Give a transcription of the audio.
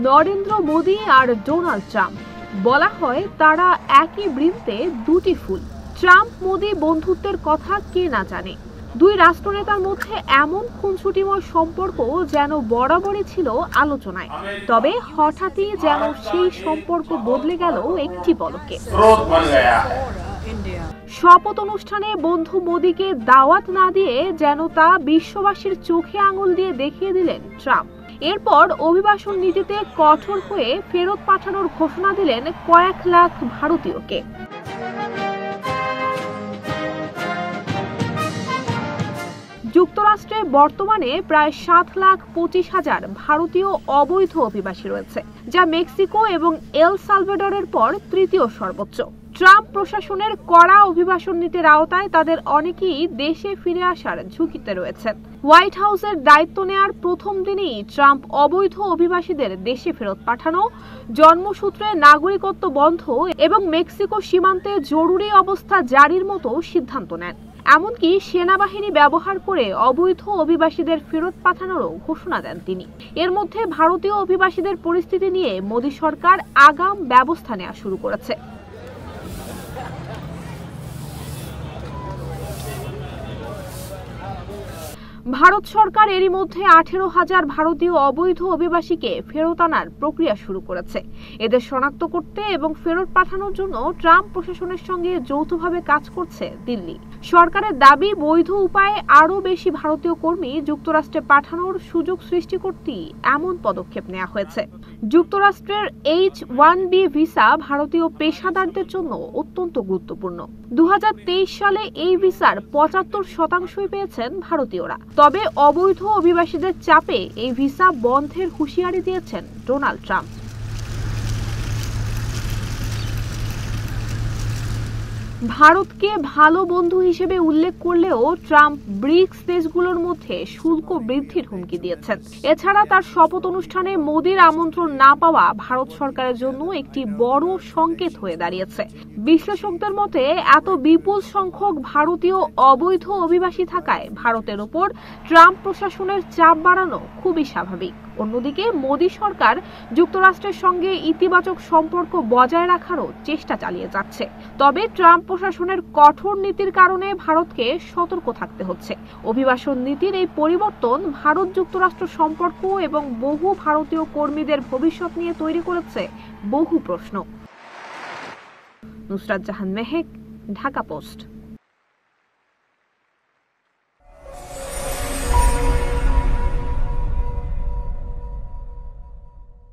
নরেন্দ্র মোদী আর Donald Trump বলা হয় তারা একই বৃন্তে দুটি ফুল। ট্রাম্প মোদী বন্ধুত্বের কথা কে না জানে। দুই রাষ্ট্রনেতার মধ্যে এমন খুনসুটিময় সম্পর্ক যেন বরাবরই ছিল আলোচনায়, তবে হঠাৎই যেন সেই সম্পর্ক বদলে গেল একটি পলকে। শপথ অনুষ্ঠানে বন্ধু মোদীকে দাওয়াত না দিয়ে যেন তা বিশ্ববাসীর চোখে আঙুল দিয়ে দেখিয়ে দিলেন ট্রাম্প। এরপর অভিবাসন নীতিতে কঠোর হয়ে ফেরত পাঠানোর ঘোষণা দিলেন কয়েক লাখ ভারতীয়কে। যুক্তরাষ্ট্রে বর্তমানে প্রায় 7,25,000 ভারতীয় অবৈধ অভিবাসী রয়েছে, যা মেক্সিকো এবং এল সালভাডরের পর তৃতীয় সর্বোচ্চ। ট্রাম্প প্রশাসনের কড়া অভিবাসন নীতির আওতায় তাদের অনেকেই দেশে ফিরে আসার ঝুঁকিতে রয়েছেন। হোয়াইট হাউসের দায়িত্ব নেয়ার প্রথম দিনই ট্রাম্প অবৈধ অভিবাসীদের দেশে ফেরত পাঠানো, জন্মসূত্রে নাগরিকত্ব বন্ধ এবং মেক্সিকো সীমান্তে জরুরি অবস্থা জারির মতো সিদ্ধান্ত নেন। এমনকি সেনাবাহিনী ব্যবহার করে অবৈধ অভিবাসীদের ফেরত পাঠানোরও ঘোষণা দেন তিনি। এর মধ্যে ভারতীয় অভিবাসীদের পরিস্থিতি নিয়ে মোদী সরকার আগাম ব্যবস্থা নেওয়া শুরু করেছে। ভারত সরকার এরই মধ্যে 18,000 ভারতীয় অবৈধ অভিবাসীকে ফেরত আনার প্রক্রিয়া শুরু করেছে। এদের শনাক্ত করতে এবং ফেরত পাঠানোর জন্য ট্রাম্প প্রশাসনের সঙ্গে যৌথভাবে কাজ করছে দিল্লি। সরকারের দাবি, বৈধ উপায়ে আরও বেশি ভারতীয় কর্মী যুক্তরাষ্ট্রে পাঠানোর সুযোগ সৃষ্টি করতেই এমন পদক্ষেপ নেওয়া হয়েছে। যুক্তরাষ্ট্রের H-1B ভিসা ভারতীয় পেশাদারদের জন্য অত্যন্ত গুরুত্বপূর্ণ। 2023 সালে এই ভিসার 75% পেয়েছেন ভারতীয়রা। তবে অবৈধ অভিবাসীদের চাপে এই ভিসা বন্ধের হুঁশিয়ারি দিয়েছেন ডোনাল্ড ট্রাম্প। ভারতকে ভালো বন্ধু হিসেবে উল্লেখ করলেও ট্রাম্প ব্রিক্স দেশগুলোর মধ্যে শুল্ক বৃদ্ধির হুমকি দিয়েছেন। এছাড়া তার শপথ অনুষ্ঠানে মোদীর আমন্ত্রণ না পাওয়া ভারত সরকারের জন্য একটি বড় সংকেত হয়ে দাঁড়িয়েছে। বিশ্লেষকদের মতে এত বিপুল সংখ্যক ভারতীয় অবৈধ অভিবাসী থাকায় ভারতের উপর ট্রাম্প প্রশাসনের চাপ বাড়ানো খুবই স্বাভাবিক। অন্যদিকে মোদী সরকার যুক্তরাষ্ট্রের সঙ্গে ইতিবাচক সম্পর্ক বজায় রাখারও চেষ্টা চালিয়ে যাচ্ছে। তবে ট্রাম্প প্রশাসনের কঠোর নীতির কারণে ভারতকে সতর্ক থাকতে হচ্ছে। অভিবাসন নীতির এই পরিবর্তন ভারত যুক্তরাষ্ট্র সম্পর্ক এবং বহু ভারতীয় কর্মীদের ভবিষ্যৎ নিয়ে তৈরি করেছে বহু প্রশ্ন। নুসরাত জাহান মেহেক, ঢাকা পোস্ট।